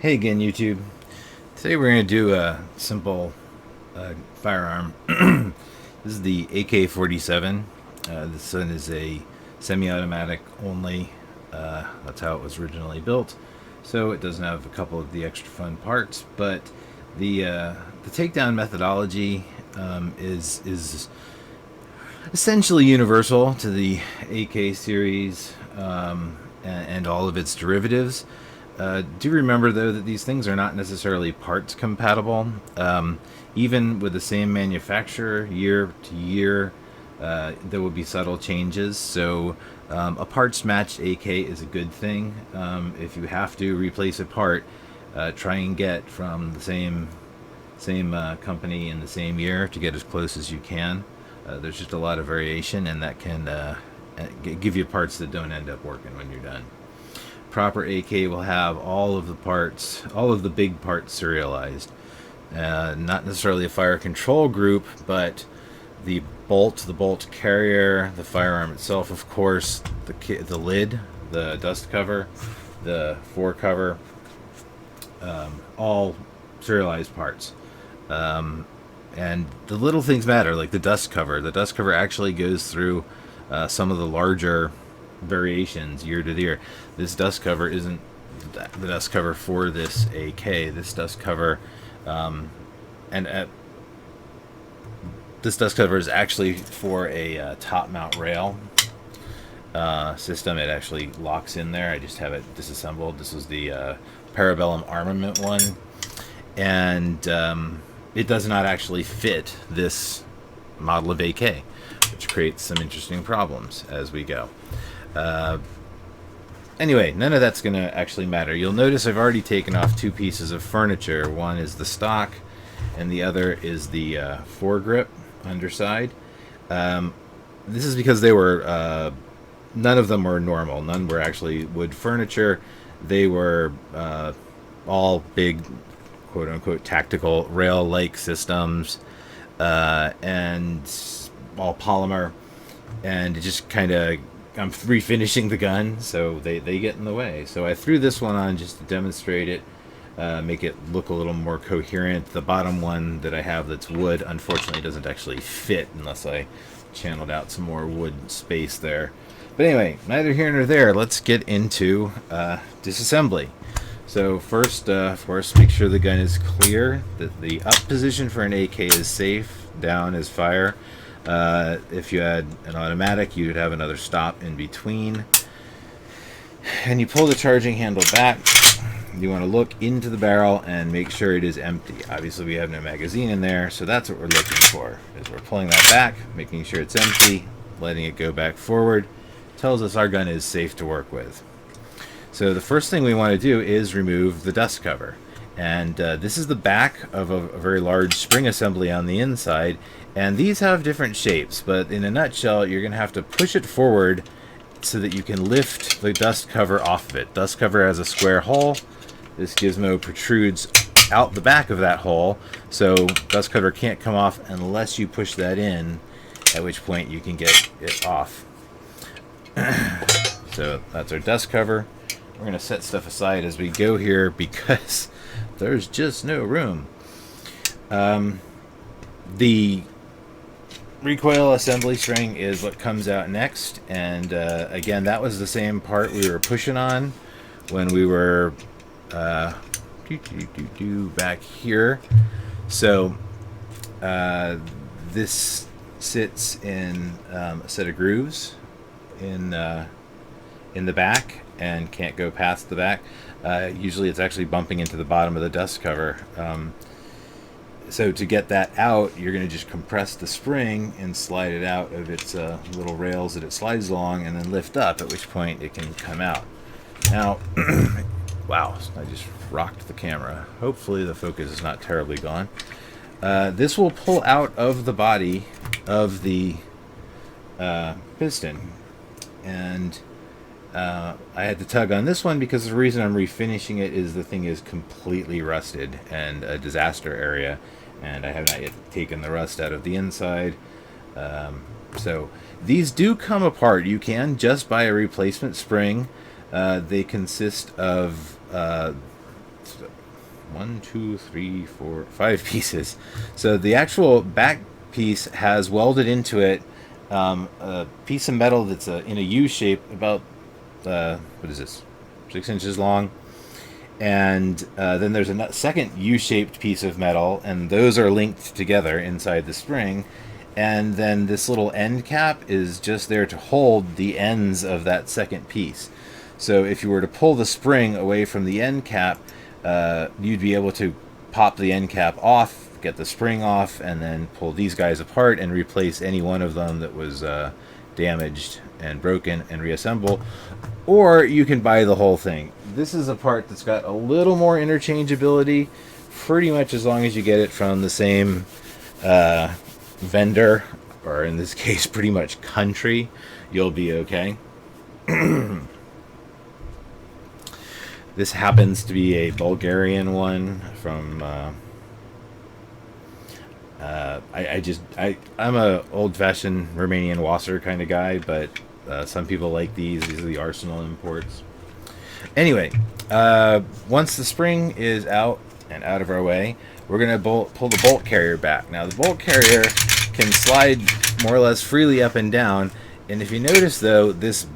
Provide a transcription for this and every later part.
Hey again, YouTube. Today we're going to do a simple firearm. This is the AK-47. This one is a semi-automatic only. That's how it was originally built. So it doesn't have a couple of the extra fun parts, but the takedown methodology is essentially universal to the AK series and all of its derivatives. Do remember, though, that these things are not necessarily parts compatible. Even with the same manufacturer, year to year, there will be subtle changes. So a parts matched AK is a good thing. If you have to replace a part, try and get from the same company in the same year to get as close as you can. There's just a lot of variation, and that can give you parts that don't end up working when you're done. Proper AK will have all of the parts, all of the big parts serialized. Not necessarily a fire control group, but the bolt carrier, the firearm itself, of course, the lid, the dust cover, the forecover, all serialized parts. And the little things matter, like the dust cover. The dust cover actually goes through some of the larger variations year to year. This dust cover isn't the dust cover for this AK. This dust cover, this dust cover is actually for a top mount rail system. It actually locks in there. I just have it disassembled. This was the Parabellum armament one, and it does not actually fit this model of AK, which creates some interesting problems as we go. Anyway, none of that's going to actually matter. You'll notice I've already taken off two pieces of furniture. One is the stock, and the other is the foregrip underside. This is because they were none of them were normal. None were actually wood furniture. They were all big, quote-unquote, tactical rail-like systems, and all polymer, and it just kind of, I'm refinishing the gun, so they get in the way. So I threw this one on just to demonstrate it, make it look a little more coherent. The bottom one that I have that's wood, unfortunately, doesn't actually fit unless I channeled out some more wood space there. But anyway, neither here nor there. Let's get into disassembly. So first, of course, make sure the gun is clear, that the up position for an AK is safe, down is fire. If you had an automatic, you would have another stop in between. And you pull the charging handle back. You want to look into the barrel and make sure it is empty. Obviously, we have no magazine in there, so that's what we're looking for. Is we're pulling that back, making sure it's empty, letting it go back forward. Tells us our gun is safe to work with. So the first thing we want to do is remove the dust cover. And this is the back of a very large spring assembly on the inside. And these have different shapes, but in a nutshell, you're going to have to push it forward so that you can lift the dust cover off of it. Dust cover has a square hole. This gizmo protrudes out the back of that hole, so dust cover can't come off unless you push that in, at which point you can get it off. So that's our dust cover. We're going to set stuff aside as we go here because there's just no room. The recoil assembly string is what comes out next, and again, that was the same part we were pushing on when we were back here. So this sits in a set of grooves in the back and can't go past the back. Usually it's actually bumping into the bottom of the dust cover. So to get that out, you're going to just compress the spring and slide it out of its little rails that it slides along, and then lift up, at which point it can come out. Now, wow, I just rocked the camera. Hopefully the focus is not terribly gone. This will pull out of the body of the piston, and I had to tug on this one because the reason I'm refinishing it is the thing is completely rusted and a disaster area, and I have not yet taken the rust out of the inside. So these do come apart. You can just buy a replacement spring. They consist of 1, 2, 3, 4, 5 pieces. So the actual back piece has welded into it a piece of metal that's in a U shape, about what is this, 6 inches long, and then there's a second U-shaped piece of metal, and those are linked together inside the spring. And then this little end cap is just there to hold the ends of that second piece. So if you were to pull the spring away from the end cap, you'd be able to pop the end cap off, get the spring off, and then pull these guys apart and replace any one of them that was damaged and broken and reassemble. Or you can buy the whole thing. This is a part that's got a little more interchangeability, pretty much as long as you get it from the same vendor, or in this case pretty much country, you'll be okay. This happens to be a Bulgarian one from I'm a old-fashioned Romanian wasser kind of guy, but some people like these. These are the Arsenal imports. Anyway, once the spring is out and out of our way, we're going to pull the bolt carrier back. Now, the bolt carrier can slide more or less freely up and down. And if you notice, though, this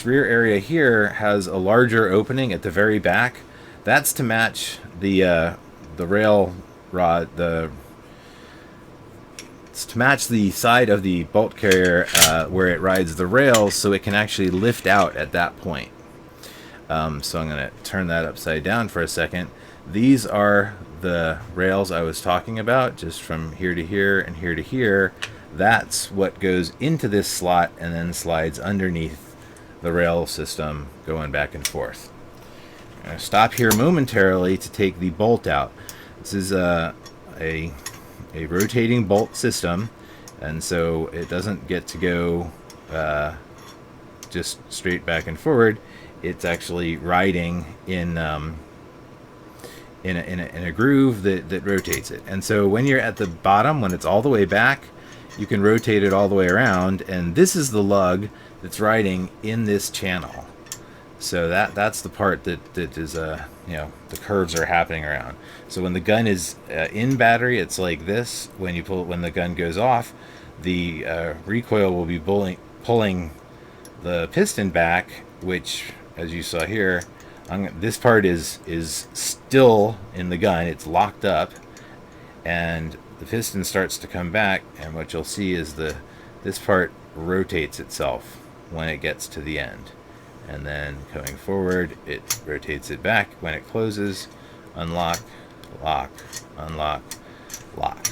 rear area here has a larger opening at the very back. That's to match the rail rod. It's to match the side of the bolt carrier where it rides the rails, so it can actually lift out at that point. So I'm going to turn that upside down for a second. These are the rails I was talking about, just from here to here and here to here. That's what goes into this slot and then slides underneath the rail system, going back and forth. I'm going to stop here momentarily to take the bolt out. This is a rotating bolt system, and so it doesn't get to go just straight back and forward. It's actually riding in a groove that rotates it. And so when you're at the bottom, when it's all the way back, you can rotate it all the way around, and this is the lug that's riding in this channel. So that's the part that is the curves are happening around. So when the gun is in battery, it's like this. When the gun goes off, the recoil will be pulling the piston back, which, as you saw here, this part is still in the gun. It's locked up, and the piston starts to come back, and what you'll see is this part rotates itself when it gets to the end. And then coming forward, it rotates it back when it closes. Unlock, lock, unlock, lock.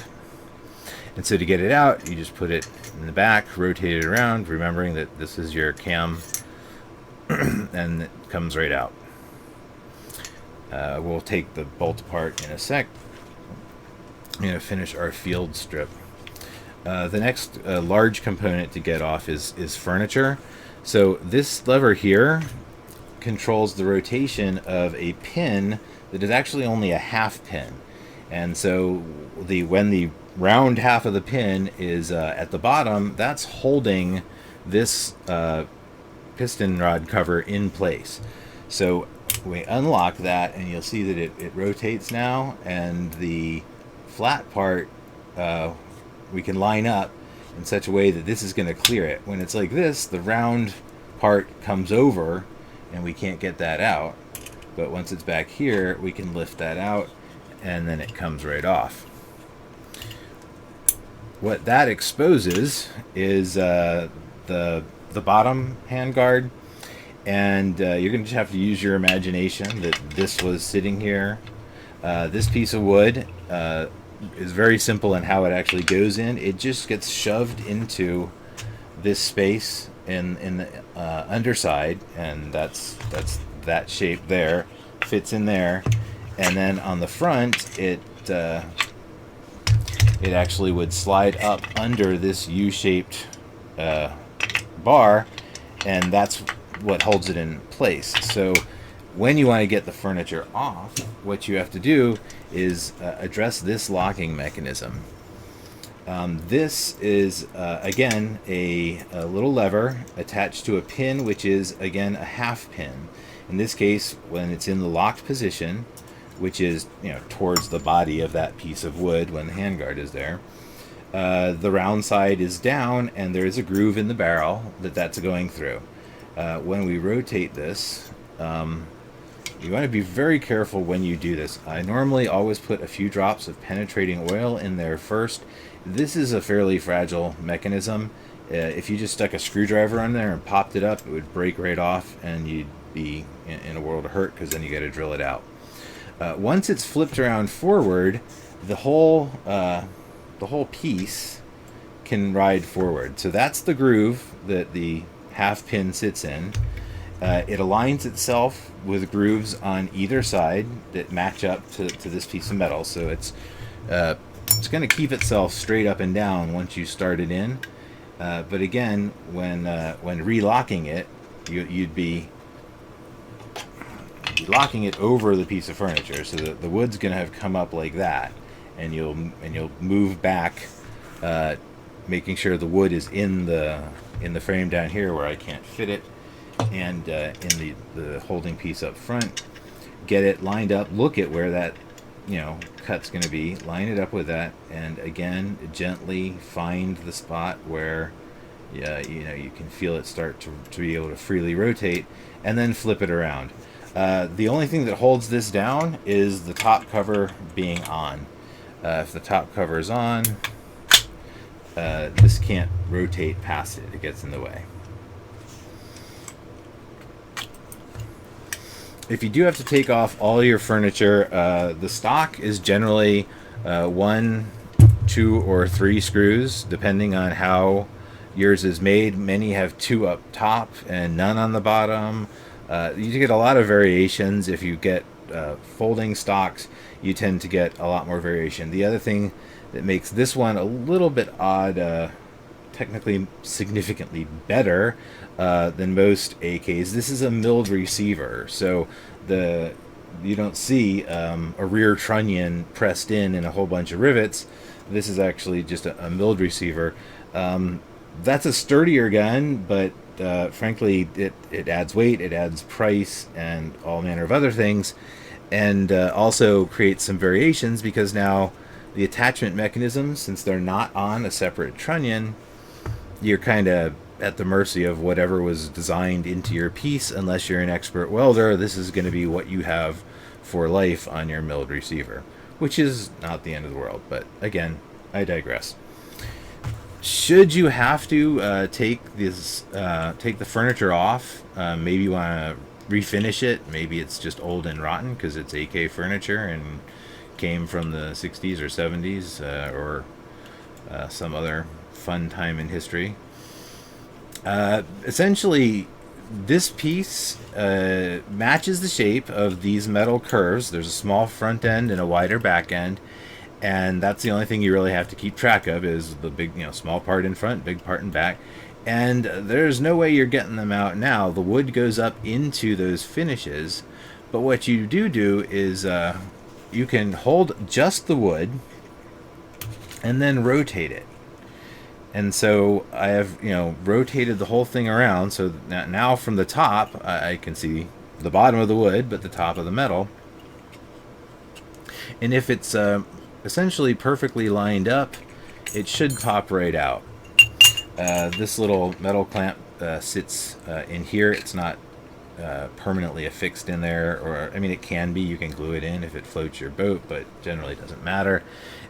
And so to get it out, you just put it in the back, rotate it around, remembering that this is your cam, and it comes right out. We'll take the bolt apart in a sec. I'm going to finish our field strip. The next large component to get off is furniture. So this lever here controls the rotation of a pin that is actually only a half pin. And so when the round half of the pin is at the bottom, that's holding this piston rod cover in place. So we unlock that, and you'll see that it rotates now, and the flat part we can line up in such a way that this is going to clear it. When it's like this, the round part comes over and we can't get that out. But once it's back here, we can lift that out, and then it comes right off. What that exposes is the bottom handguard, and you're going to just have to use your imagination that this was sitting here. This piece of wood is very simple in how it actually goes in. It just gets shoved into this space in the underside, and that's that shape there, fits in there. And then on the front, it actually would slide up under this U-shaped bar, and that's what holds it in place. So when you want to get the furniture off, what you have to do is address this locking mechanism. This is, again, a little lever attached to a pin, which is, again, a half pin. In this case, when it's in the locked position, which is, you know, towards the body of that piece of wood when the handguard is there. The round side is down, and there is a groove in the barrel that's going through. When we rotate this, you want to be very careful when you do this. I normally always put a few drops of penetrating oil in there first. This is a fairly fragile mechanism. If you just stuck a screwdriver on there and popped it up, it would break right off, and you'd be in a world of hurt, because then you got to drill it out. Once it's flipped around forward, the whole piece can ride forward. So that's the groove that the half pin sits in. It aligns itself with grooves on either side that match up to this piece of metal. So it's going to keep itself straight up and down once you start it in. But again, when relocking it, you'd be locking it over the piece of furniture, so that the wood's going to have come up like that, and you'll move back, making sure the wood is in the frame down here where I can't fit it, and in the holding piece up front. Get it lined up. Look at where that cut's going to be. Line it up with that, and again, gently find the spot where you can feel it start to be able to freely rotate, and then flip it around. The only thing that holds this down is the top cover being on. If the top cover is on, this can't rotate past it. It gets in the way. If you do have to take off all your furniture, the stock is generally 1, 2, or 3 screws, depending on how yours is made. Many have 2 up top and none on the bottom. You get a lot of variations. If you get folding stocks, you tend to get a lot more variation. The other thing that makes this one a little bit odd, technically significantly better than most AKs, this is a milled receiver. So you don't see a rear trunnion pressed in a whole bunch of rivets. This is actually just a milled receiver. That's a sturdier gun, but frankly, it adds weight, it adds price, and all manner of other things, and also creates some variations, because now the attachment mechanisms, since they're not on a separate trunnion, you're kind of at the mercy of whatever was designed into your piece. Unless you're an expert welder, this is going to be what you have for life on your milled receiver, which is not the end of the world. But again, I digress. Should you have to take the furniture off, maybe you want to refinish it. Maybe it's just old and rotten because it's AK furniture and came from the 60s or 70s or some other fun time in history. Essentially, this piece matches the shape of these metal curves. There's a small front end and a wider back end, and that's the only thing you really have to keep track of, is the big, small part in front, big part in back. And there's no way you're getting them out now. The wood goes up into those finishes, but what you do is you can hold just the wood and then rotate it. And so I have, rotated the whole thing around, so now from the top, I can see the bottom of the wood, but the top of the metal. And if it's essentially perfectly lined up, it should pop right out. This little metal clamp sits in here. It's not permanently affixed in there, or, it can be. You can glue it in if it floats your boat, but generally it doesn't matter.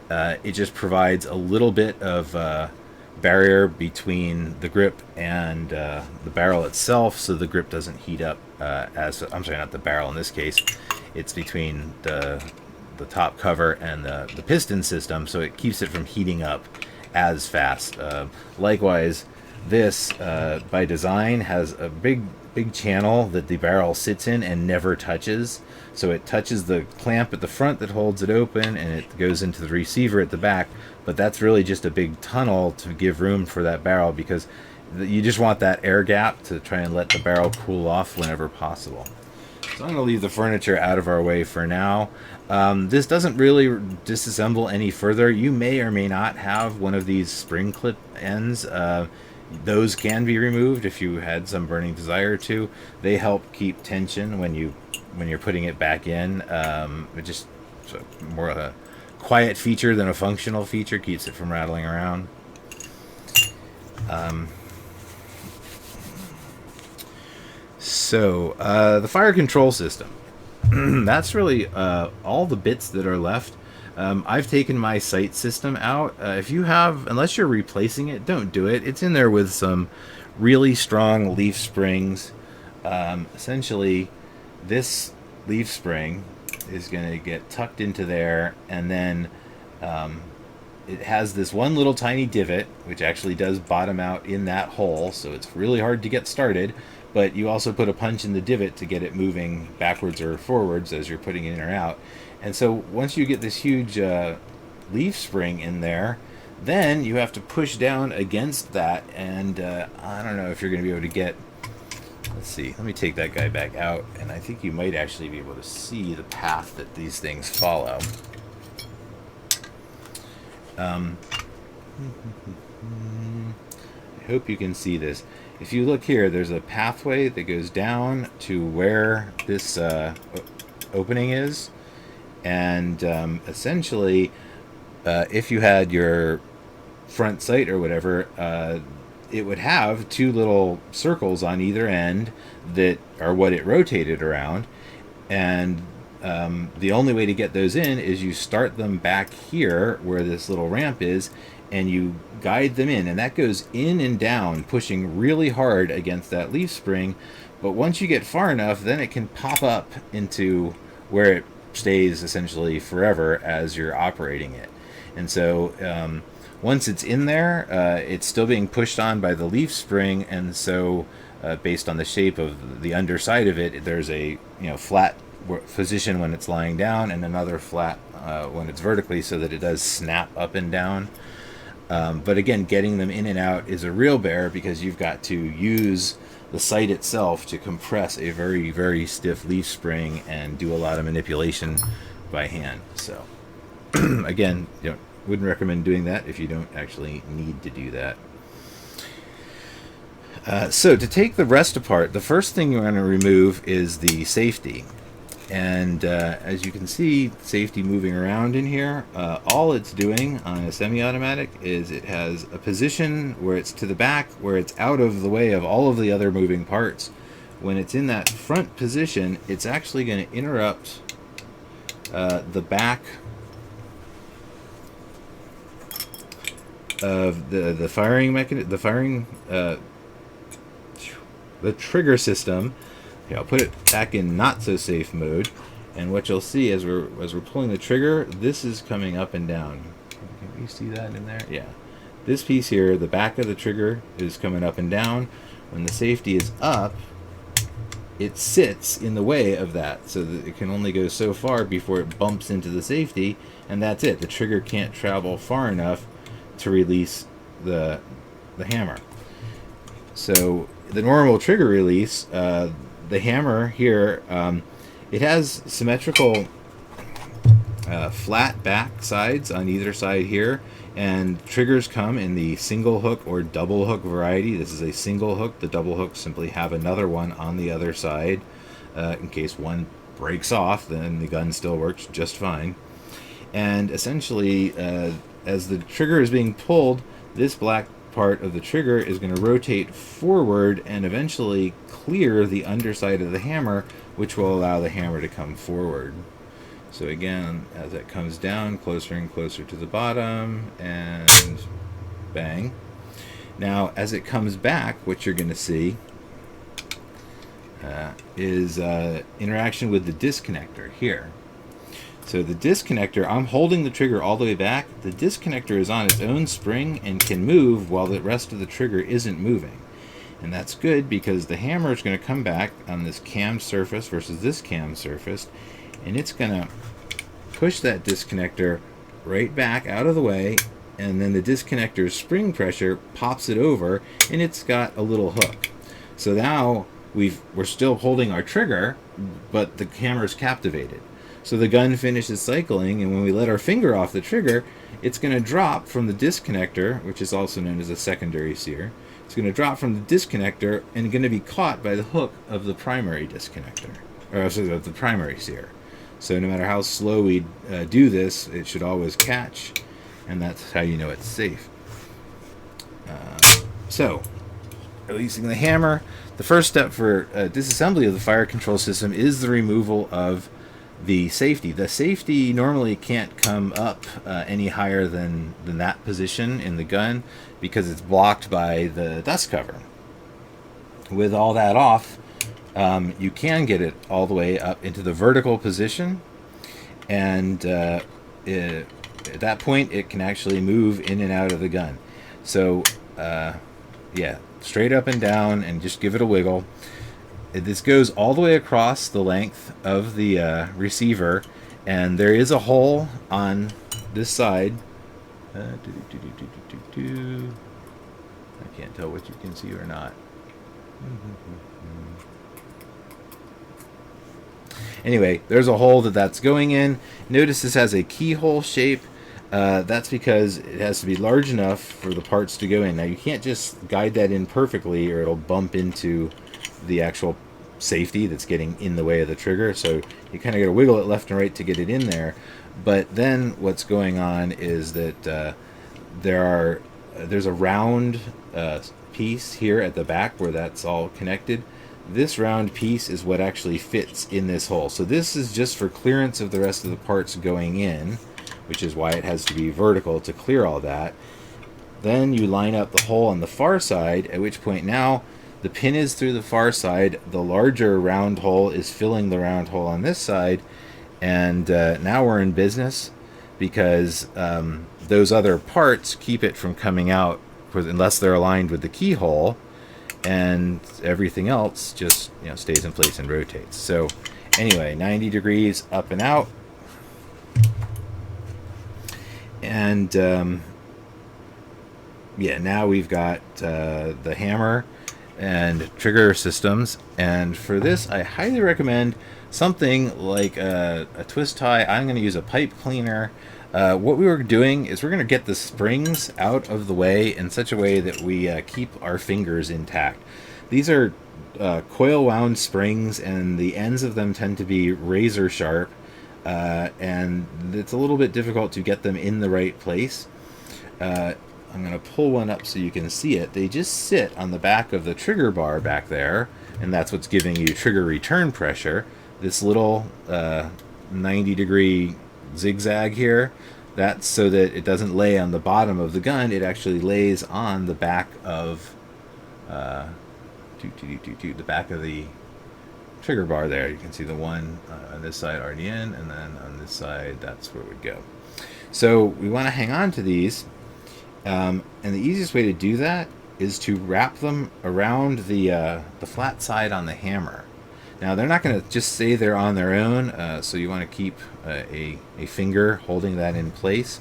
It just provides a little bit of barrier between the grip and the barrel itself, so the grip doesn't heat up I'm sorry, not the barrel in this case. It's between the top cover and the piston system, so it keeps it from heating up as fast. Likewise, this by design has a big channel that the barrel sits in and never touches. So it touches the clamp at the front that holds it open, and it goes into the receiver at the back. But that's really just a big tunnel to give room for that barrel, because you just want that air gap to try and let the barrel cool off whenever possible. So I'm going to leave the furniture out of our way for now. This doesn't really disassemble any further. You may or may not have one of these spring clip ends. those can be removed if you had some burning desire to. They help keep tension when you're putting it back in. It just more of a quiet feature than a functional feature, keeps it from rattling around. So the fire control system. That's really all the bits that are left. I've taken my sight system out. If you have, unless you're replacing it, don't do it. It's in there with some really strong leaf springs. Essentially, this leaf spring is going to get tucked into there, and then it has this one little tiny divot, which actually does bottom out in that hole, so it's really hard to get started. But you also put a punch in the divot to get it moving backwards or forwards as you're putting it in or out. And so once you get this huge leaf spring in there, then you have to push down against that. And I don't know if you're going to be able to get... Let's see. Let me take that guy back out. And I think you might actually be able to see the path that these things follow. I hope you can see this. If you look here, there's a pathway that goes down to where this opening is. And essentially, if you had your front sight or whatever, it would have two little circles on either end that are what it rotated around. And the only way to get those in is you start them back here where this little ramp is, and you guide them in. And that goes in and down, pushing really hard against that leaf spring. But once you get far enough, then it can pop up into where it stays essentially forever as you're operating it. And so once it's in there, it's still being pushed on by the leaf spring, and so based on the shape of the underside of it, there's a flat position when it's lying down and another flat when it's vertically, so that it does snap up and down. But again, getting them in and out is a real bear, because you've got to use the sight itself to compress a very, very stiff leaf spring and do a lot of manipulation by hand. So again, wouldn't recommend doing that if you don't actually need to do that. So to take the rest apart, the first thing you want to remove is the safety. And as you can see, safety moving around in here, all it's doing on a semi-automatic is it has a position where it's to the back, where it's out of the way of all of the other moving parts. When it's in that front position, it's actually going to interrupt the back of the firing mechanism, the trigger system. I'll put it back in not so safe mode, and what you'll see as we're pulling the trigger, this is coming up and down. Can you see that in there? Yeah. This piece here, the back of the trigger, is coming up and down. When the safety is up, it sits in the way of that, so that it can only go so far before it bumps into the safety, and that's it. The trigger can't travel far enough to release the hammer. So the normal trigger release, the hammer here, it has symmetrical flat back sides on either side here, and triggers come in the single hook or double hook variety. This is a single hook. The double hooks simply have another one on the other side. In case one breaks off, then the gun still works just fine. And essentially, as the trigger is being pulled, this black part of the trigger is going to rotate forward and eventually clear the underside of the hammer, which will allow the hammer to come forward. So again, as it comes down closer and closer to the bottom, and bang. Now as it comes back, what you're going to see is interaction with the disconnector here. So the disconnector, I'm holding the trigger all the way back. The disconnector is on its own spring and can move while the rest of the trigger isn't moving. And that's good, because the hammer is going to come back on this cam surface versus this cam surface, and it's going to push that disconnector right back out of the way, and then the disconnector's spring pressure pops it over, and it's got a little hook. So now we're still holding our trigger, but the hammer's captivated. So the gun finishes cycling, and when we let our finger off the trigger, it's going to drop from the disconnector, which is also known as a secondary sear. It's going to drop from the disconnector and going to be caught by the hook of the primary disconnector, or sorry, of the primary sear. So no matter how slow we do this, it should always catch, and that's how you know it's safe. So, releasing the hammer, the first step for disassembly of the fire control system is the removal of the safety. The safety normally can't come up any higher than that position in the gun because it's blocked by the dust cover. With all that off, you can get it all the way up into the vertical position, and at that point it can actually move in and out of the gun. So yeah, straight up and down, and just give it a wiggle. This goes all the way across the length of the receiver, and there is a hole on this side. I can't tell what you can see or not. Anyway, there's a hole that's going in. Notice this has a keyhole shape. That's because it has to be large enough for the parts to go in. Now you can't just guide that in perfectly or it'll bump into the actual safety that's getting in the way of the trigger. So you kind of got to wiggle it left and right to get it in there. But then what's going on is that there's a round piece here at the back where that's all connected. This round piece is what actually fits in this hole. So this is just for clearance of the rest of the parts going in, which is why it has to be vertical to clear all that. Then you line up the hole on the far side, at which point now the pin is through the far side, the larger round hole is filling the round hole on this side, and now we're in business, because those other parts keep it from coming out unless they're aligned with the keyhole, and everything else just stays in place and rotates. So anyway, 90 degrees up and out, and yeah, now we've got the hammer and trigger systems, and for this I highly recommend something like a twist tie. I'm going to use a pipe cleaner. What we were doing is we're going to get the springs out of the way in such a way that we keep our fingers intact. These are coil wound springs, and the ends of them tend to be razor sharp, and it's a little bit difficult to get them in the right place. I'm going to pull one up so you can see it. They just sit on the back of the trigger bar back there, and that's what's giving you trigger return pressure. This little 90-degree zigzag here, that's so that it doesn't lay on the bottom of the gun. It actually lays on the back of the back of the trigger bar there. You can see the one on this side already in, and then on this side that's where it would go. So we want to hang on to these, and the easiest way to do that is to wrap them around the flat side on the hammer. Now they're not going to just stay there on their own, so you want to keep a finger holding that in place.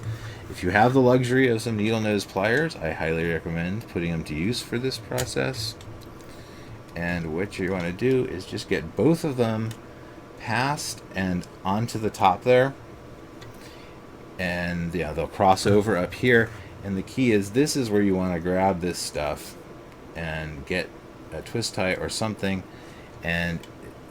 If you have the luxury of some needle nose pliers, I highly recommend putting them to use for this process. And what you want to do is just get both of them past and onto the top there, and yeah, they'll cross over up here. And the key is, this is where you want to grab this stuff and get a twist tie or something, and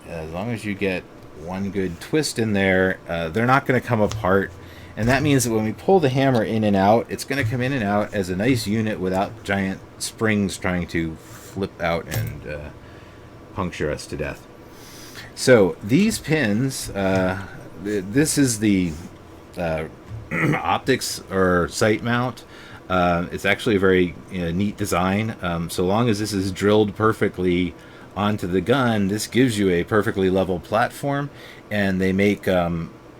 as long as you get one good twist in there, they're not going to come apart. And that means that when we pull the hammer in and out, it's going to come in and out as a nice unit without giant springs trying to flip out and puncture us to death. So these pins, this is the optics or sight mount. It's actually a very neat design. So long as this is drilled perfectly onto the gun, this gives you a perfectly level platform, and they make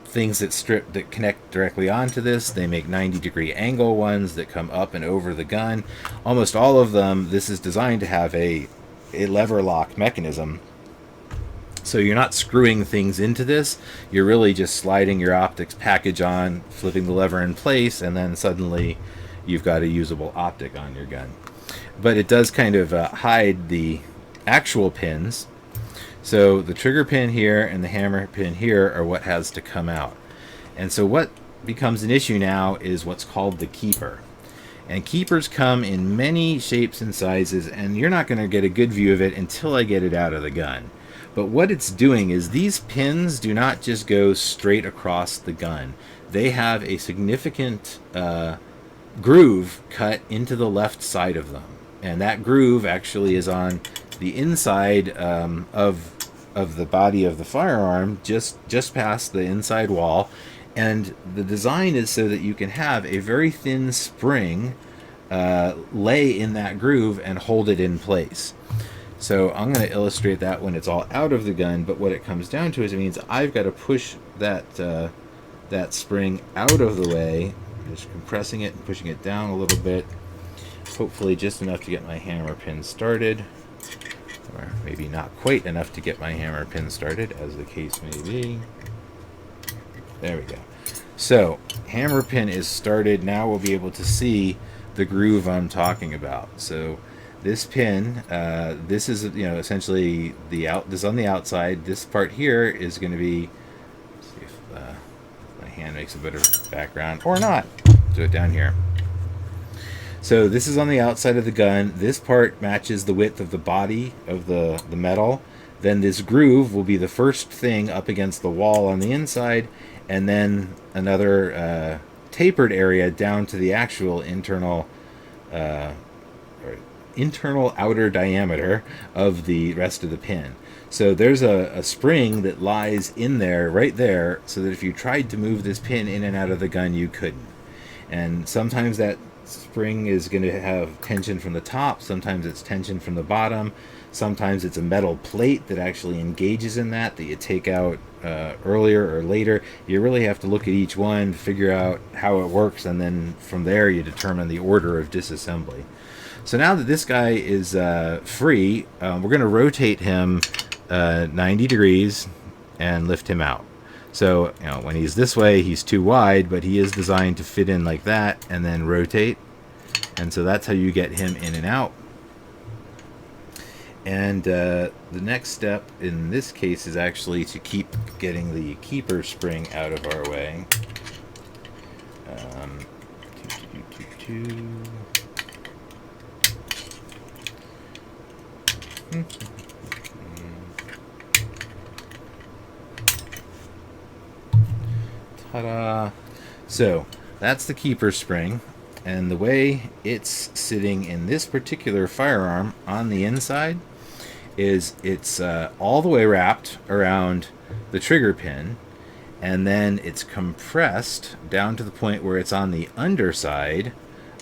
things that connect directly onto this. They make 90-degree angle ones that come up and over the gun. Almost all of them, this is designed to have a lever lock mechanism, so you're not screwing things into this. You're really just sliding your optics package on, flipping the lever in place, and then suddenly you've got a usable optic on your gun. But it does kind of hide the actual pins. So the trigger pin here and the hammer pin here are what has to come out. And so what becomes an issue now is what's called the keeper. And keepers come in many shapes and sizes, and you're not going to get a good view of it until I get it out of the gun. But what it's doing is these pins do not just go straight across the gun. They have a significant groove cut into the left side of them. And that groove actually is on the inside of the body of the firearm, just past the inside wall. And the design is so that you can have a very thin spring lay in that groove and hold it in place. So I'm going to illustrate that when it's all out of the gun, but what it comes down to is it means I've got to push that that spring out of the way, just compressing it and pushing it down a little bit, hopefully just enough to get my hammer pin started, or maybe not quite enough to get my hammer pin started, as the case may be. There we go. So hammer pin is started. Now we'll be able to see the groove I'm talking about. So this pin, this is, you know, essentially this on the outside. This part here is going to be, let's see if my hand makes a better background or not. Do it down here. So this is on the outside of the gun. This part matches the width of the body of the metal. Then this groove will be the first thing up against the wall on the inside, and then another tapered area down to the actual internal outer diameter of the rest of the pin. So there's a spring that lies in there, right there, so that if you tried to move this pin in and out of the gun, you couldn't. And sometimes that spring is going to have tension from the top, sometimes it's tension from the bottom, sometimes it's a metal plate that actually engages in that you take out earlier or later. You really have to look at each one, figure out how it works, and then from there you determine the order of disassembly. So now that this guy is free, we're going to rotate him 90 degrees and lift him out. So, you know, when he's this way, he's too wide, but he is designed to fit in like that and then rotate. And so that's how you get him in and out. And the next step in this case is actually to keep getting the keeper spring out of our way. Ta-da! So that's the keeper spring, and the way it's sitting in this particular firearm on the inside is it's all the way wrapped around the trigger pin, and then it's compressed down to the point where it's on the underside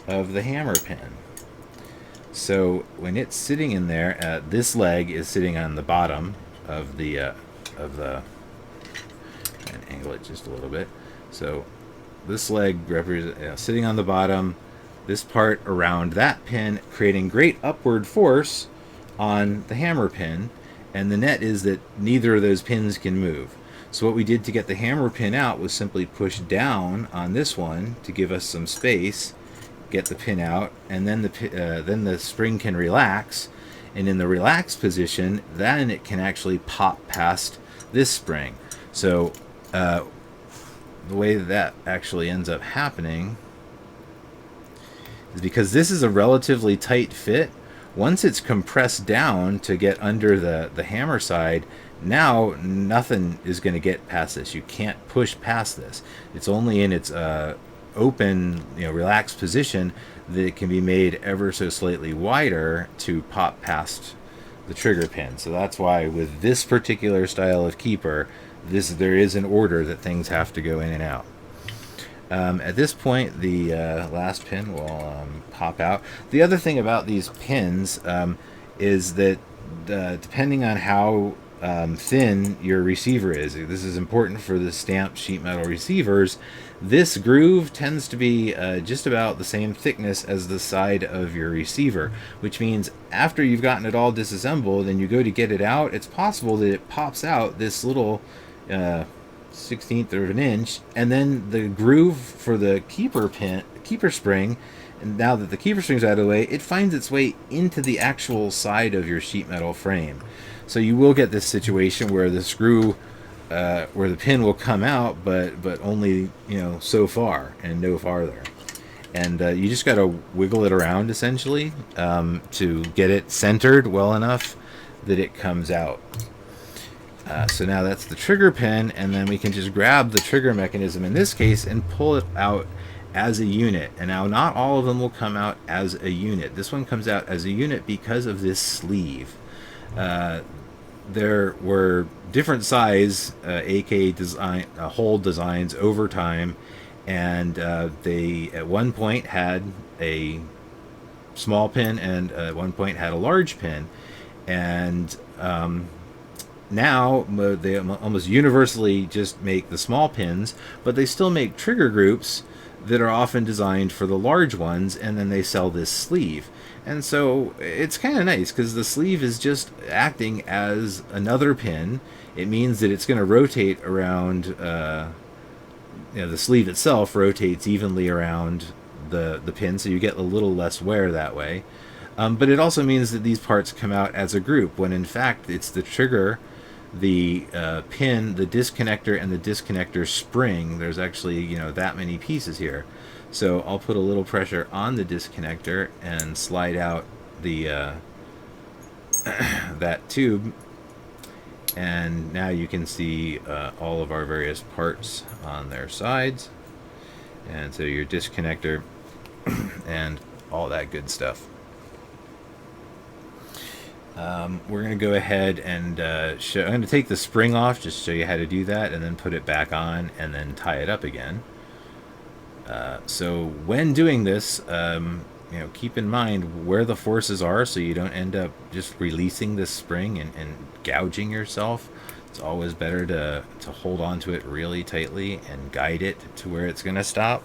of the hammer pin. So when it's sitting in there, this leg is sitting on the bottom of the and angle it just a little bit. So this leg represents sitting on the bottom, this part around that pin, creating great upward force on the hammer pin, and the net is that neither of those pins can move. So what we did to get the hammer pin out was simply push down on this one to give us some space, get the pin out, and then the spring can relax, and in the relaxed position, then it can actually pop past this spring. So the way that actually ends up happening is because this is a relatively tight fit. Once it's compressed down to get under the hammer side, now nothing is going to get past this. You can't push past this. It's only in its open, relaxed position that it can be made ever so slightly wider to pop past the trigger pin. So that's why with this particular style of keeper, there is an order that things have to go in and out. At this point, the last pin will pop out. The other thing about these pins is that depending on how thin your receiver is, this is important for the stamped sheet metal receivers, this groove tends to be just about the same thickness as the side of your receiver, which means after you've gotten it all disassembled and you go to get it out, it's possible that it pops out this little 1/16 of an inch, and then the groove for the keeper spring, and now that the keeper spring's out of the way, it finds its way into the actual side of your sheet metal frame. So you will get this situation where the screw where the pin will come out, but only so far and no farther. And you just got to wiggle it around essentially to get it centered well enough that it comes out. So now that's the trigger pin, and then we can just grab the trigger mechanism in this case and pull it out as a unit. And now not all of them will come out as a unit. This one comes out as a unit because of this sleeve. There were different size AK design hole designs over time, and they at one point had a small pin and at one point had a large pin, and now they almost universally just make the small pins, but they still make trigger groups that are often designed for the large ones, and then they sell this sleeve. And so it's kind of nice because the sleeve is just acting as another pin. It means that it's going to rotate around, the sleeve itself rotates evenly around the pin, so you get a little less wear that way. But it also means that these parts come out as a group, when in fact it's the trigger, the pin, the disconnector, and the disconnector spring. There's actually, that many pieces here. So I'll put a little pressure on the disconnector and slide out the that tube, and now you can see all of our various parts on their sides, and so your disconnector and all that good stuff. We're going to go ahead and I'm going to take the spring off just to show you how to do that, and then put it back on and then tie it up again. So when doing this, keep in mind where the forces are so you don't end up just releasing this spring and gouging yourself. It's always better to hold on to it really tightly and guide it to where it's going to stop.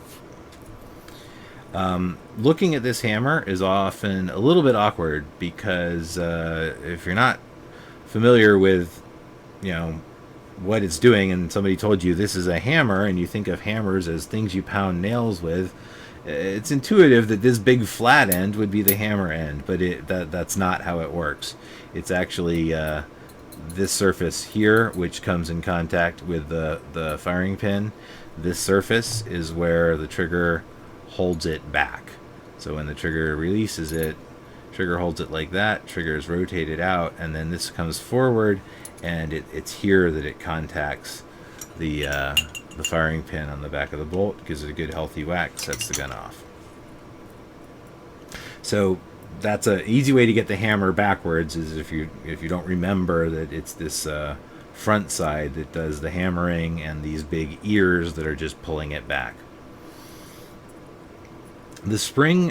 Looking at this hammer is often a little bit awkward because if you're not familiar with, what it's doing, and somebody told you this is a hammer and you think of hammers as things you pound nails with, it's intuitive that this big flat end would be the hammer end, but that's not how it works. It's actually this surface here, which comes in contact with the firing pin. This surface is where the trigger holds it back. So when the trigger releases it, trigger holds it like that, trigger is rotated out, and then this comes forward, and it's here that it contacts the firing pin on the back of the bolt, gives it a good healthy whack, sets the gun off. So that's an easy way to get the hammer backwards, is if you don't remember that it's this front side that does the hammering and these big ears that are just pulling it back. The spring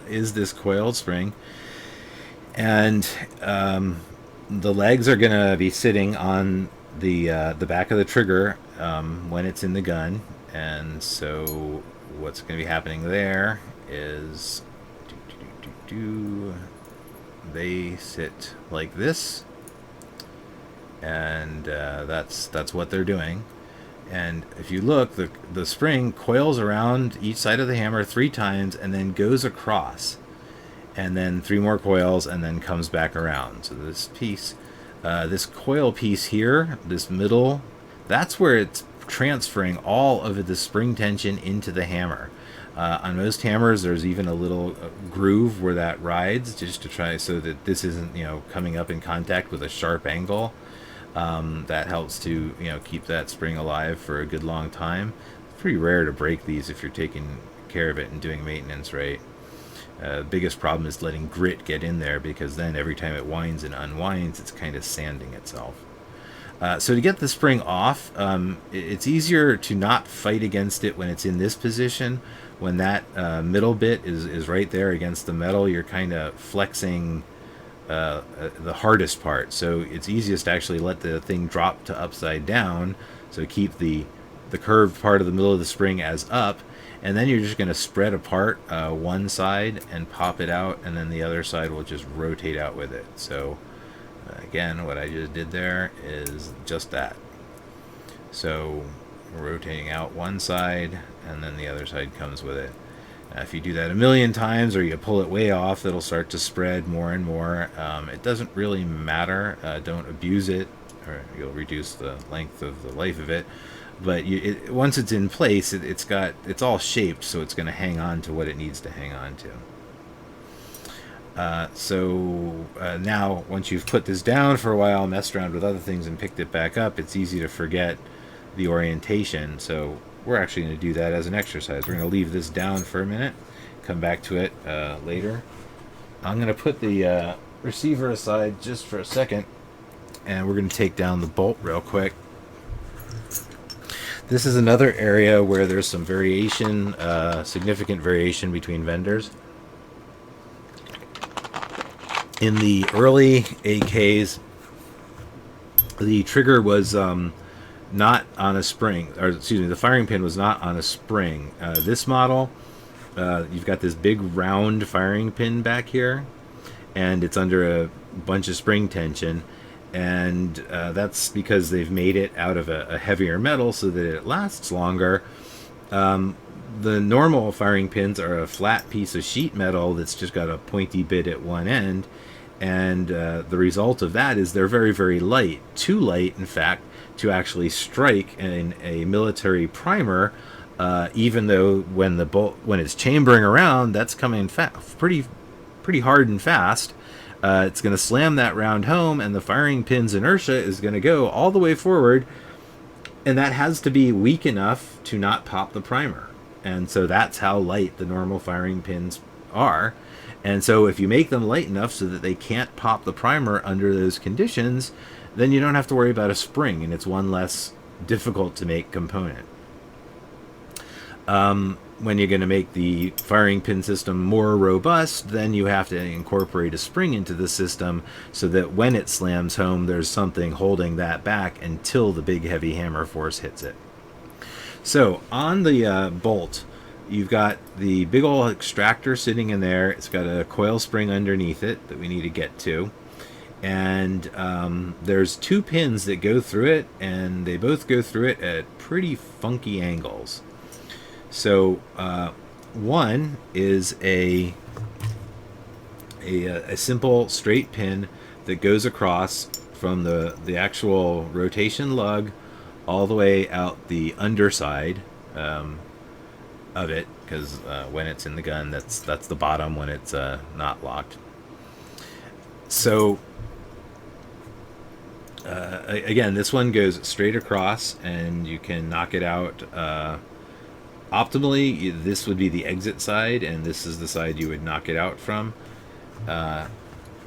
is this coiled spring, and the legs are going to be sitting on the back of the trigger when it's in the gun, and so what's going to be happening there is they sit like this, and that's what they're doing. And if you look, the spring coils around each side of the hammer 3 times and then goes across, and then 3 more coils, and then comes back around. So this piece, this coil piece here, this middle, that's where it's transferring all of the spring tension into the hammer. On most hammers, there's even a little groove where that rides, just to try so that this isn't, coming up in contact with a sharp angle. That helps to keep that spring alive for a good long time. It's pretty rare to break these if you're taking care of it and doing maintenance right. Biggest problem is letting grit get in there, because then every time it winds and unwinds, it's kind of sanding itself. So to get the spring off, it's easier to not fight against it when it's in this position. When that middle bit is right there against the metal, you're kind of flexing the hardest part. So it's easiest to actually let the thing drop to upside down, so keep the curved part of the middle of the spring as up, and then you're just going to spread apart one side and pop it out, and then the other side will just rotate out with it. So again, what I just did there is just that. So rotating out one side, and then the other side comes with it. If you do that a million times, or you pull it way off, it'll start to spread more and more. It doesn't really matter. Don't abuse it, or you'll reduce the length of the life of it. But once it's in place, it's all shaped, so it's going to hang on to what it needs to hang on to. Now, once you've put this down for a while, messed around with other things, and picked it back up, it's easy to forget the orientation. So we're actually going to do that as an exercise. We're going to leave this down for a minute, come back to it later. I'm going to put the receiver aside just for a second, and we're going to take down the bolt real quick. This is another area where there's some variation, significant variation between vendors. In the early AKs, the trigger was not on a spring, or excuse me, the firing pin was not on a spring. This model, you've got this big round firing pin back here, and it's under a bunch of spring tension, and that's because they've made it out of a heavier metal so that it lasts longer. The normal firing pins are a flat piece of sheet metal that's just got a pointy bit at one end, and the result of that is they're very, very light. Too light, in fact, to actually strike in a military primer, even though when it's chambering around, that's coming pretty hard and fast. It's going to slam that round home, and the firing pin's inertia is going to go all the way forward, and that has to be weak enough to not pop the primer. And so that's how light the normal firing pins are. And so if you make them light enough so that they can't pop the primer under those conditions, then you don't have to worry about a spring, and it's one less difficult to make component. When you're going to make the firing pin system more robust, then you have to incorporate a spring into the system so that when it slams home, there's something holding that back until the big heavy hammer force hits it. So on the bolt, you've got the big old extractor sitting in there. It's got a coil spring underneath it that we need to get to. And there's two pins that go through it, and they both go through it at pretty funky angles. So one is a simple straight pin that goes across from the actual rotation lug all the way out the underside of it, because when it's in the gun, that's the bottom when it's not locked. So again, this one goes straight across, and you can knock it out. Optimally, this would be the exit side, and this is the side you would knock it out from.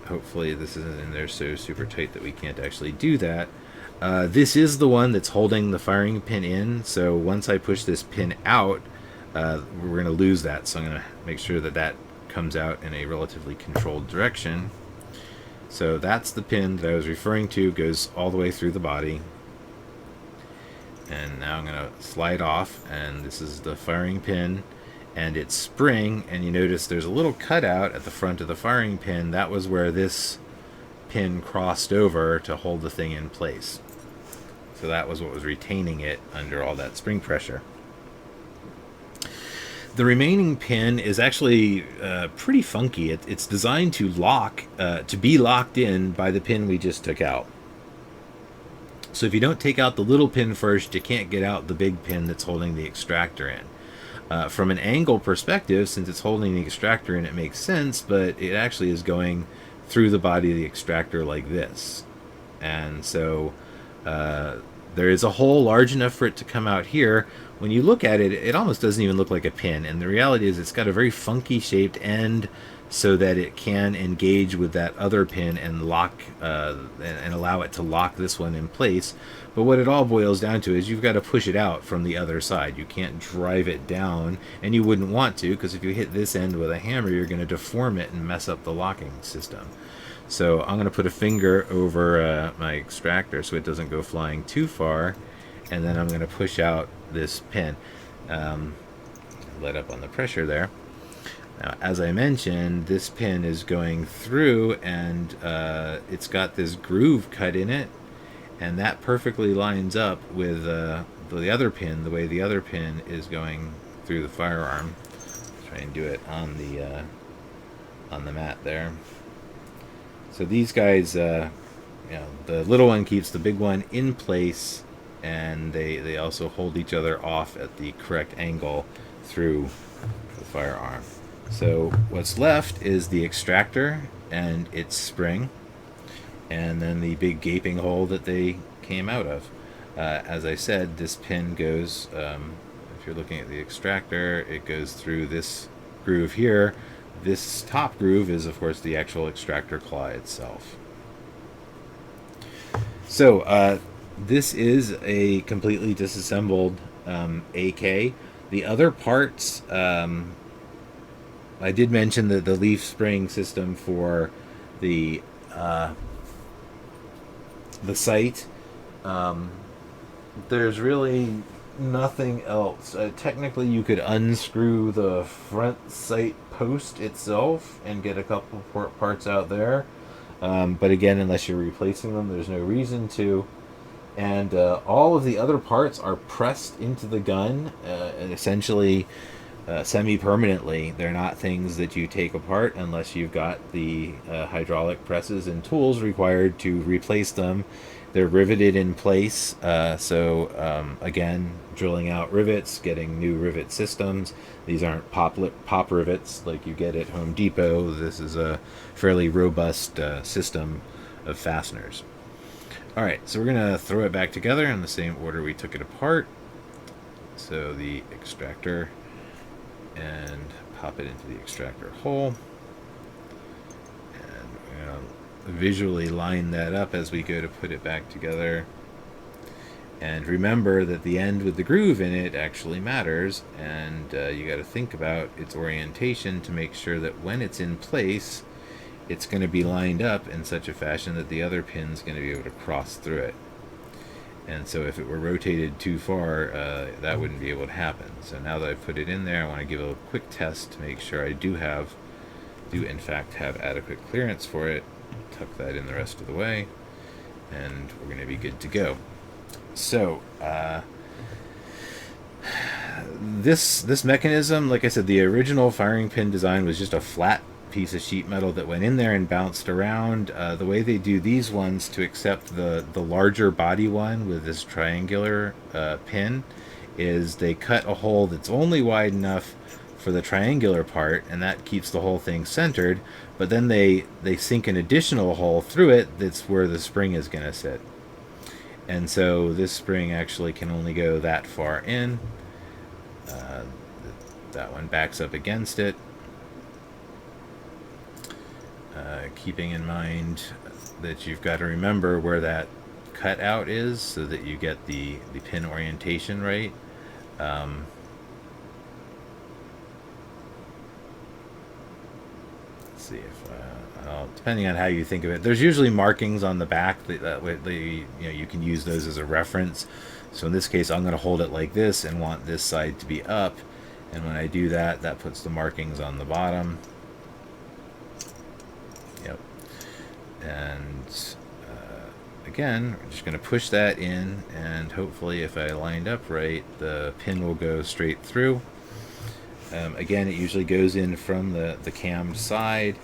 Hopefully this isn't in there so super tight that we can't actually do that. This is the one that's holding the firing pin in, so once I push this pin out, we're going to lose that, so I'm going to make sure that that comes out in a relatively controlled direction. So that's the pin that I was referring to, goes all the way through the body. And now I'm going to slide off, and this is the firing pin and its spring, and you notice there's a little cutout at the front of the firing pin. That was where this pin crossed over to hold the thing in place. So that was what was retaining it under all that spring pressure. The remaining pin is actually pretty funky. It's designed to be locked in by the pin we just took out. So if you don't take out the little pin first, you can't get out the big pin that's holding the extractor in. From an angle perspective, since it's holding the extractor in, it makes sense, but it actually is going through the body of the extractor like this. And so there is a hole large enough for it to come out here. When you look at it, it almost doesn't even look like a pin, and the reality is it's got a very funky shaped end so that it can engage with that other pin and lock and allow it to lock this one in place. But what it all boils down to is you've got to push it out from the other side. You can't drive it down, and you wouldn't want to, because if you hit this end with a hammer, you're going to deform it and mess up the locking system. So I'm going to put a finger over my extractor so it doesn't go flying too far, and then I'm going to push out this pin. Let up on the pressure there. Now, as I mentioned, this pin is going through, and it's got this groove cut in it, and that perfectly lines up with the other pin, the way the other pin is going through the firearm. Try and do it on the mat there. So these guys, the little one keeps the big one in place and they also hold each other off at the correct angle through the firearm. So what's left is the extractor and its spring, and then the big gaping hole that they came out of. As I said, this pin goes, if you're looking at the extractor, it goes through this groove here. This top groove is, of course, the actual extractor claw itself. So this is a completely disassembled AK. The other parts, I did mention that the leaf spring system for the sight. There's really nothing else. Technically, you could unscrew the front sight post itself and get a couple parts out there. But again, unless you're replacing them, there's no reason to. And all of the other parts are pressed into the gun, and essentially semi-permanently. They're not things that you take apart unless you've got the hydraulic presses and tools required to replace them. They're riveted in place, so again, drilling out rivets, getting new rivet systems. These aren't pop rivets like you get at Home Depot. This is a fairly robust system of fasteners. Alright, so we're going to throw it back together in the same order we took it apart. So the extractor, and pop it into the extractor hole. And we're going to visually line that up as we go to put it back together. And remember that the end with the groove in it actually matters, and you got to think about its orientation to make sure that when it's in place, it's going to be lined up in such a fashion that the other pin's going to be able to cross through it. And so if it were rotated too far, that wouldn't be able to happen. So now that I've put it in there, I want to give a quick test to make sure I do in fact have adequate clearance for it. Tuck that in the rest of the way, and we're going to be good to go. So this mechanism, like I said, the original firing pin design was just a flat piece of sheet metal that went in there and bounced around. The way they do these ones to accept the larger body one with this triangular pin is they cut a hole that's only wide enough for the triangular part, and that keeps the whole thing centered, but then they sink an additional hole through it that's where the spring is going to sit. And so this spring actually can only go that far in. That one backs up against it. Keeping in mind that you've got to remember where that cutout is so that you get the pin orientation right. Let's see if depending on how you think of it, there's usually markings on the back that way you can use those as a reference. So in this case, I'm going to hold it like this and want this side to be up, and when I do that, that puts the markings on the bottom. Yep. And again, we're just going to push that in, and hopefully if I lined up right, the pin will go straight through. Again, it usually goes in from the cammed side,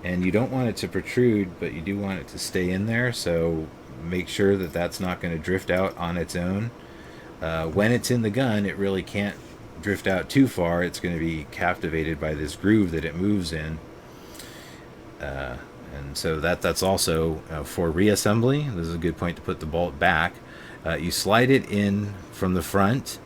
and you don't want it to protrude, but you do want it to stay in there, so make sure that that's not going to drift out on its own. When it's in the gun, it really can't drift out too far. It's going to be captivated by this groove that it moves in. And so that's also for reassembly. This is a good point to put the bolt back. You slide it in from the front,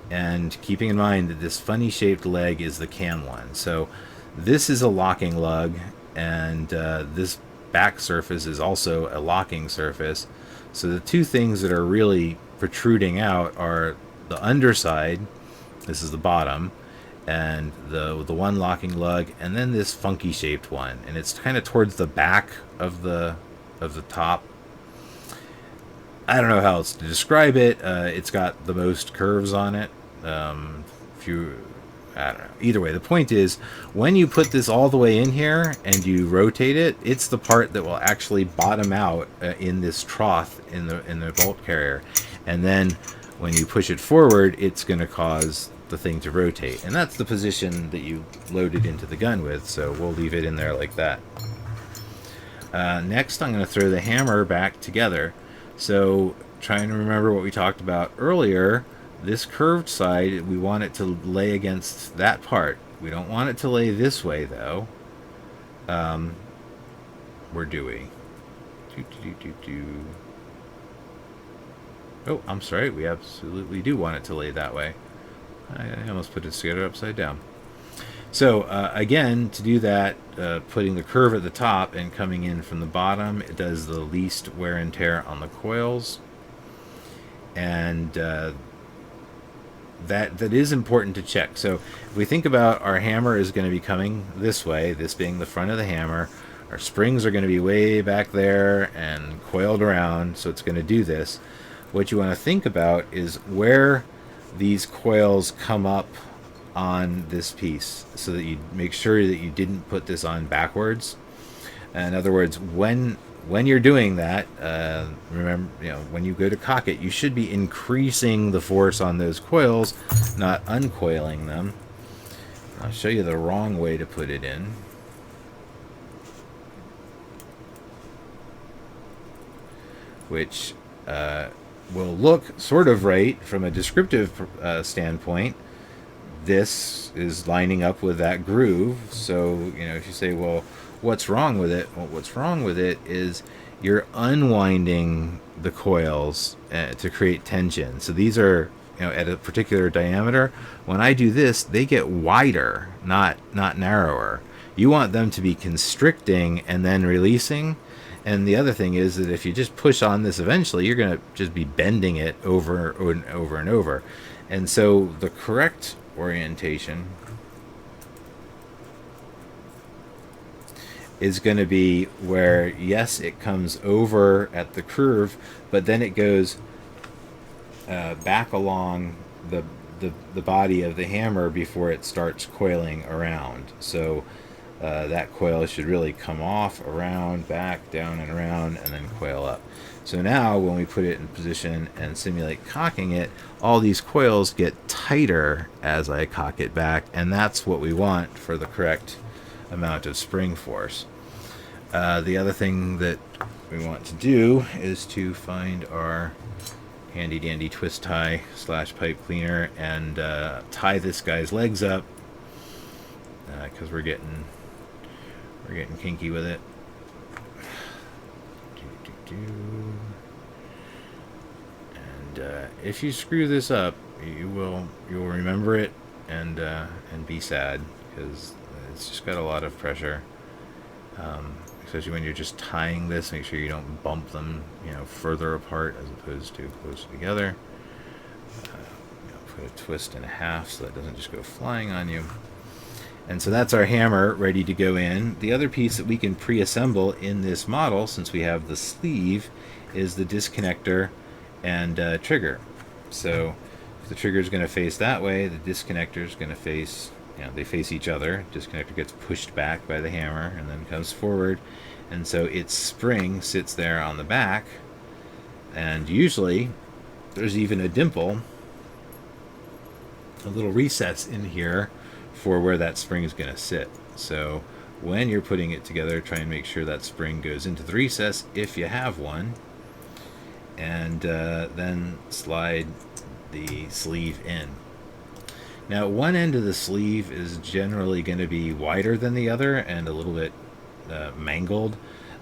and keeping in mind that this funny shaped leg is the cam one. So this is a locking lug, and this back surface is also a locking surface. So the two things that are really protruding out are the underside, this is the bottom, and the one locking lug, and then this funky shaped one, and it's kind of towards the back of the top. I don't know how else to describe it. It's got the most curves on it. I don't know. Either way, the point is, when you put this all the way in here and you rotate it, it's the part that will actually bottom out in this trough in the bolt carrier, and then when you push it forward, it's going to cause the thing to rotate, and that's the position that you load it into the gun with. So we'll leave it in there like that. Next, I'm going to throw the hammer back together. So trying to remember what we talked about earlier, this curved side, we want it to lay against that part. We don't want it to lay this way, though. Where do we? Oh, I'm sorry. We absolutely do want it to lay that way. I almost put it together upside down. So, again, to do that, putting the curve at the top and coming in from the bottom, it does the least wear and tear on the coils. And that is important to check. So if we think about our hammer is going to be coming this way, this being the front of the hammer, our springs are going to be way back there and coiled around, so it's going to do this. What you want to think about is where these coils come up on this piece, so that you make sure that you didn't put this on backwards. In other words, when you're doing that, remember, when you go to cock it, you should be increasing the force on those coils, not uncoiling them. I'll show you the wrong way to put it in. Which will look sort of right from a descriptive standpoint. This is lining up with that groove. So, if you say, well, what's wrong with it? Well, what's wrong with it is you're unwinding the coils to create tension. So these are, at a particular diameter. When I do this, they get wider, not narrower. You want them to be constricting and then releasing. And the other thing is that if you just push on this eventually, you're going to just be bending it over and over and over. And so the correct orientation is going to be where, yes, it comes over at the curve, but then it goes back along the body of the hammer before it starts coiling around. So that coil should really come off, around, back, down, and around, and then coil up. So now when we put it in position and simulate cocking it, all these coils get tighter as I cock it back, and that's what we want for the correct amount of spring force. The other thing that we want to do is to find our handy dandy twist tie / pipe cleaner and tie this guy's legs up, because we're getting kinky with it. And if you screw this up, you'll remember it and be sad, because it's just got a lot of pressure. Especially when you're just tying this, make sure you don't bump them, further apart as opposed to closer together. Put a twist in half so that doesn't just go flying on you. And so that's our hammer ready to go in. The other piece that we can pre-assemble in this model, since we have the sleeve, is the disconnector and trigger. So if the trigger is going to face that way, the disconnector is going to face, they face each other. Disconnector gets pushed back by the hammer and then comes forward. And so its spring sits there on the back. And usually there's even a dimple, a little recess in here for where that spring is going to sit. So when you're putting it together, try and make sure that spring goes into the recess if you have one, and then slide the sleeve in. Now, one end of the sleeve is generally going to be wider than the other and a little bit mangled.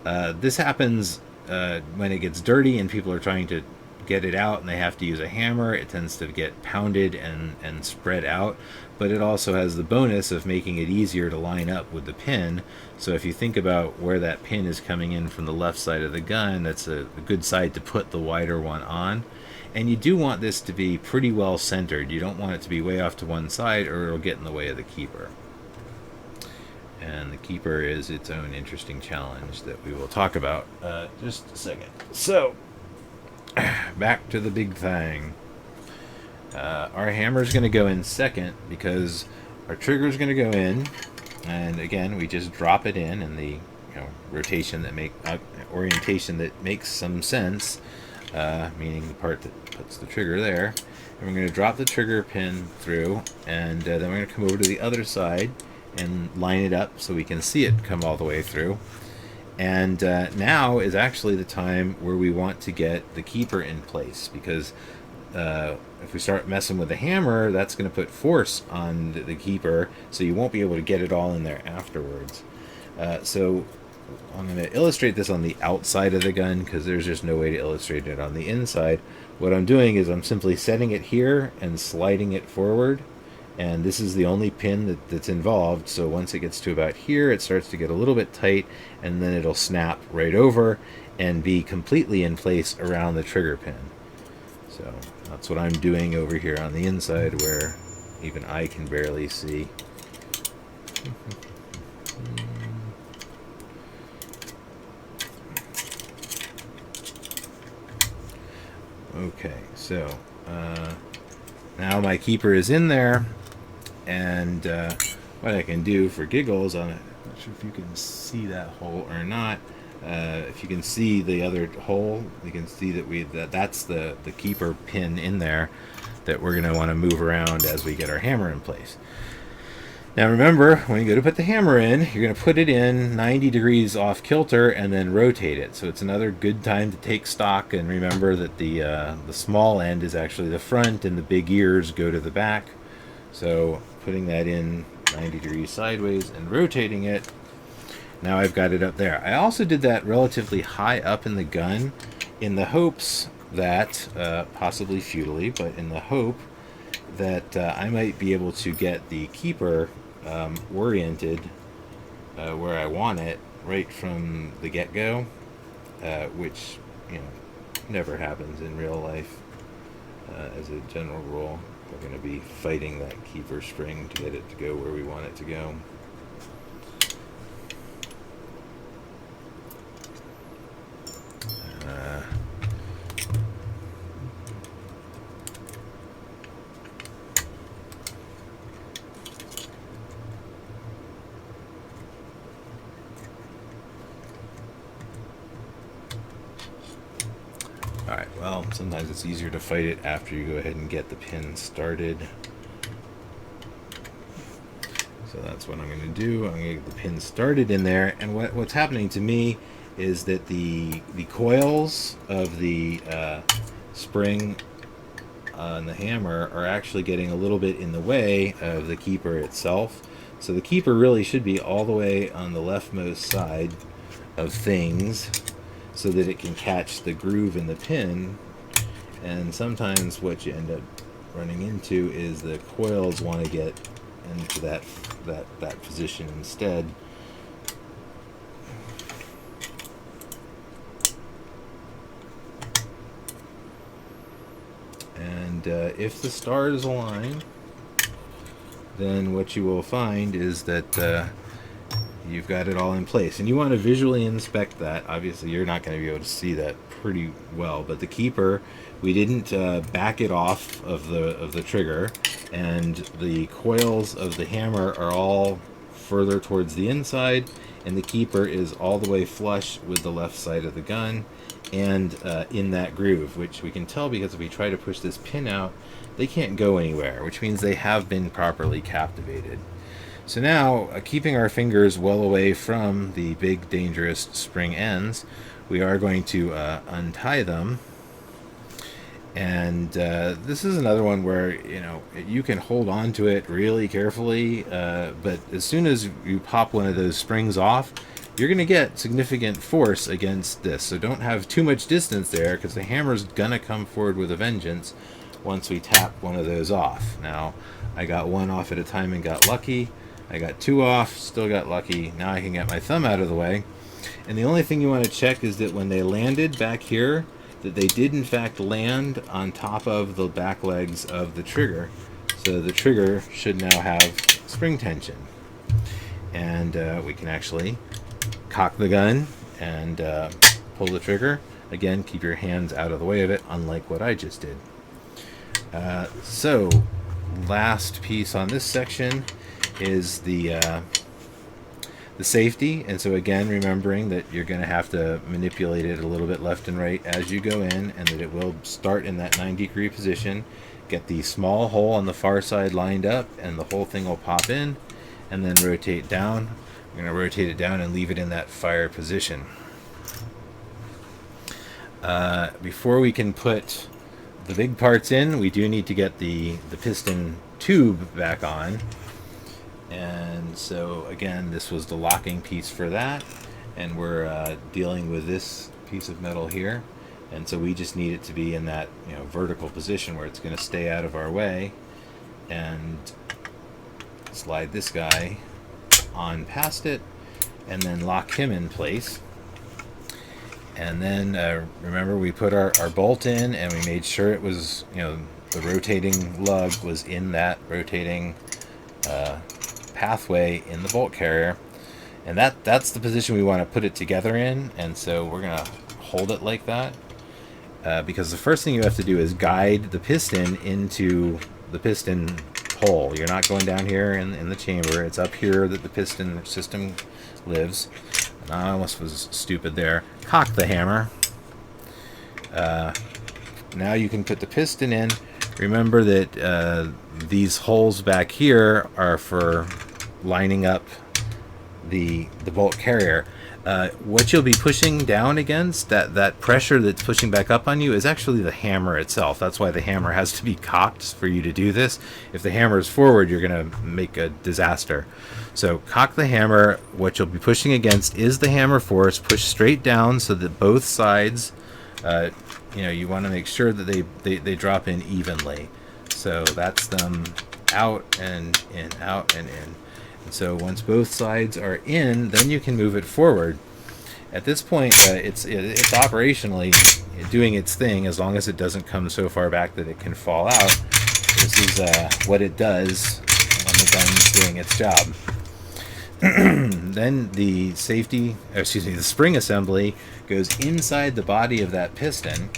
This happens when it gets dirty and people are trying to get it out and they have to use a hammer. It tends to get pounded and spread out, but it also has the bonus of making it easier to line up with the pin. So if you think about where that pin is coming in from the left side of the gun, that's a good side to put the wider one on. And you do want this to be pretty well centered. You don't want it to be way off to one side or it'll get in the way of the keeper. And the keeper is its own interesting challenge that we will talk about just a second. So back to the big thing. Our hammer is going to go in second because our trigger is going to go in, and again we just drop it in the rotation that orientation that makes some sense, meaning the part that puts the trigger there. And we're going to drop the trigger pin through, and then we're going to come over to the other side and line it up so we can see it come all the way through. And now is actually the time where we want to get the keeper in place, because if we start messing with the hammer, that's going to put force on the keeper, so you won't be able to get it all in there afterwards. So I'm going to illustrate this on the outside of the gun, because there's just no way to illustrate it on the inside. What I'm doing is I'm simply setting it here and sliding it forward, and this is the only pin that's involved. So once it gets to about here, it starts to get a little bit tight, and then it'll snap right over and be completely in place around the trigger pin. So that's what I'm doing over here on the inside, where even I can barely see. Okay, so now my keeper is in there, and what I can do for giggles, I'm not sure if you can see that hole or not. If you can see the other hole, you can see that that's the keeper pin in there that we're going to want to move around as we get our hammer in place. Now remember, when you go to put the hammer in, you're going to put it in 90 degrees off kilter and then rotate it. So it's another good time to take stock and remember that the small end is actually the front and the big ears go to the back. So putting that in 90 degrees sideways and rotating it, now I've got it up there. I also did that relatively high up in the gun in the hopes that, possibly futilely, but in the hope that I might be able to get the keeper oriented where I want it right from the get-go, which, you know, never happens in real life. As a general rule, we're going to be fighting that keeper spring to get it to go where we want it to go. Alright, well, sometimes it's easier to fight it after you go ahead and get the pin started. So that's what I'm going to do. I'm going to get the pin started in there, and what's happening to me is that the coils of the spring on the hammer are actually getting a little bit in the way of the keeper itself. So the keeper really should be all the way on the leftmost side of things, so that it can catch the groove in the pin. And sometimes what you end up running into is the coils want to get into that position instead. And if the stars align, then what you will find is that you've got it all in place, and you want to visually inspect that. Obviously you're not going to be able to see that pretty well, but the keeper, we didn't back it off of the trigger, and the coils of the hammer are all further towards the inside, and the keeper is all the way flush with the left side of the gun and in that groove, which we can tell because if we try to push this pin out, they can't go anywhere, which means they have been properly captivated. So now, keeping our fingers well away from the big dangerous spring ends, we are going to untie them. And this is another one where, you know, you can hold on to it really carefully, but as soon as you pop one of those springs off, you're going to get significant force against this. So don't have too much distance there, because the hammer's going to come forward with a vengeance once we tap one of those off. Now, I got one off at a time and got lucky. I got two off, still got lucky. Now I can get my thumb out of the way. And the only thing you want to check is that when they landed back here, that they did in fact land on top of the back legs of the trigger. So the trigger should now have spring tension. And we can actually cock the gun and pull the trigger. Again, keep your hands out of the way of it, unlike what I just did. So, last piece on this section is the safety. And so again, remembering that you're going to have to manipulate it a little bit left and right as you go in, and that it will start in that 90-degree position. Get the small hole on the far side lined up, and the whole thing will pop in, and then rotate down. We're going to rotate it down and leave it in that fire position. Before we can put the big parts in, we do need to get the piston tube back on. And so again, this was the locking piece for that, and we're dealing with this piece of metal here, and so we just need it to be in that, you know, vertical position where it's going to stay out of our way, and slide this guy on past it and then lock him in place. And then remember, we put our bolt in, and we made sure it was, you know, the rotating lug was in that rotating pathway in the bolt carrier, and that's the position we want to put it together in. And so we're gonna hold it like that, because the first thing you have to do is guide the piston into the piston hole. You're not going down here in the chamber. It's up here that the piston system lives. And I almost was stupid there. Cock the hammer. Now you can put the piston in. Remember that these holes back here are for lining up the bolt carrier. What you'll be pushing down against, that pressure that's pushing back up on you, is actually the hammer itself. That's why the hammer has to be cocked for you to do this. If the hammer is forward, you're going to make a disaster. So cock the hammer. What you'll be pushing against is the hammer force. Push straight down so that both sides, you know, you want to make sure that they drop in evenly. So that's them out and in, out and in. And so once both sides are in, then you can move it forward. At this point, it's operationally doing its thing, as long as it doesn't come so far back that it can fall out. This is what it does when the gun's doing its job. Then the the spring assembly goes inside the body of that piston.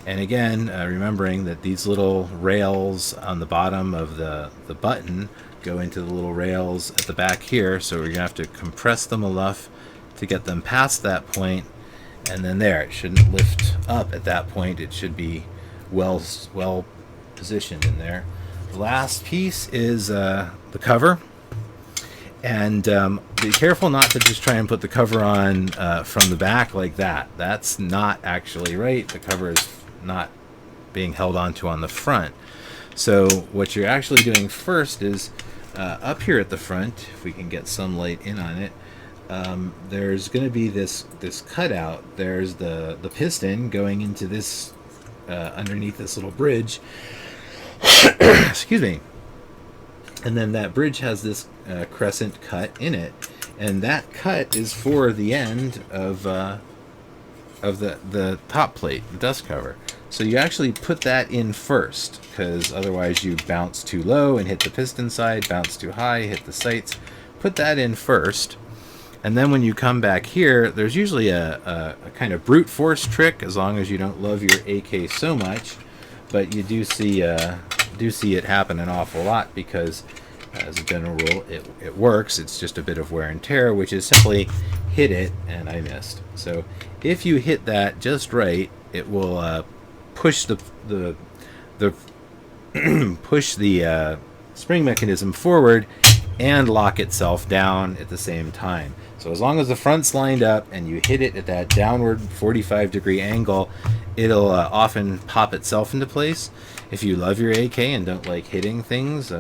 And again, remembering that these little rails on the bottom of the button go into the little rails at the back here, so we're going to have to compress them enough to get them past that point, and then there, it shouldn't lift up at that point. It should be well positioned in there. The last piece is the cover, and be careful not to just try and put the cover on from the back like that. That's not actually right. The cover is not being held onto on the front. So what you're actually doing first is up here at the front, if we can get some light in on it, there's going to be this cutout. There's the piston going into this underneath this little bridge. Excuse me. And then that bridge has this crescent cut in it, and that cut is for the end of the top plate, the dust cover. So you actually put that in first, because otherwise you bounce too low and hit the piston side, bounce too high, hit the sights. Put that in first, and then when you come back here, there's usually a kind of brute force trick, as long as you don't love your AK so much, but you do see it happen an awful lot, because as a general rule it works. It's just a bit of wear and tear, which is simply hit it, and I missed. So if you hit that just right, it will push the push the spring mechanism forward and lock itself down at the same time. So as long as the front's lined up and you hit it at that downward 45-degree angle, it'll often pop itself into place. If you love your AK and don't like hitting things,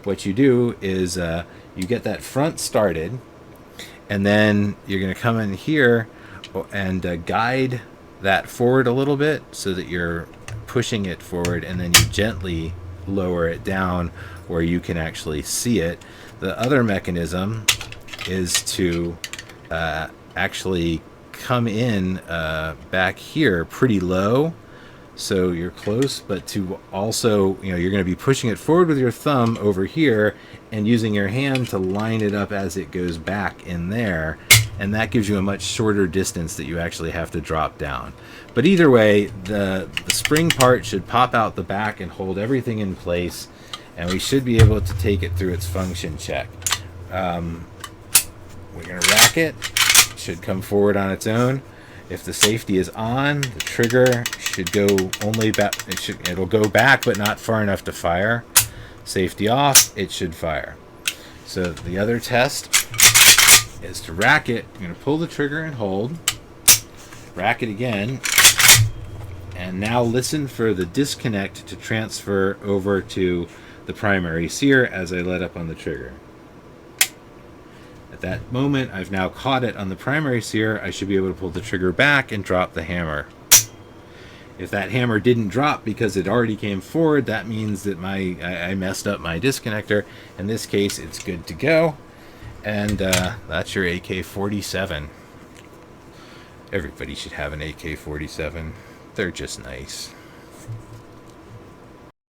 what you do is you get that front started, and then you're going to come in here and guide that forward a little bit so that you're pushing it forward, and then you gently lower it down where you can actually see it. The other mechanism is to actually come in back here pretty low, so you're close, but to also, you know, you're going to be pushing it forward with your thumb over here and using your hand to line it up as it goes back in there, and that gives you a much shorter distance that you actually have to drop down. But either way, the spring part should pop out the back and hold everything in place, and we should be able to take it through its function check. We're going to rack it. It should come forward on its own. If the safety is on, the trigger should go only back. It'll go back, but not far enough to fire. Safety off, it should fire. So the other test is to rack it. I'm going to pull the trigger and hold, rack it again, and now listen for the disconnect to transfer over to the primary sear as I let up on the trigger. At that moment, I've now caught it on the primary sear. I should be able to pull the trigger back and drop the hammer. If that hammer didn't drop because it already came forward, that means that I messed up my disconnector. In this case, it's good to go. And that's your AK-47. Everybody should have an AK-47. They're just nice.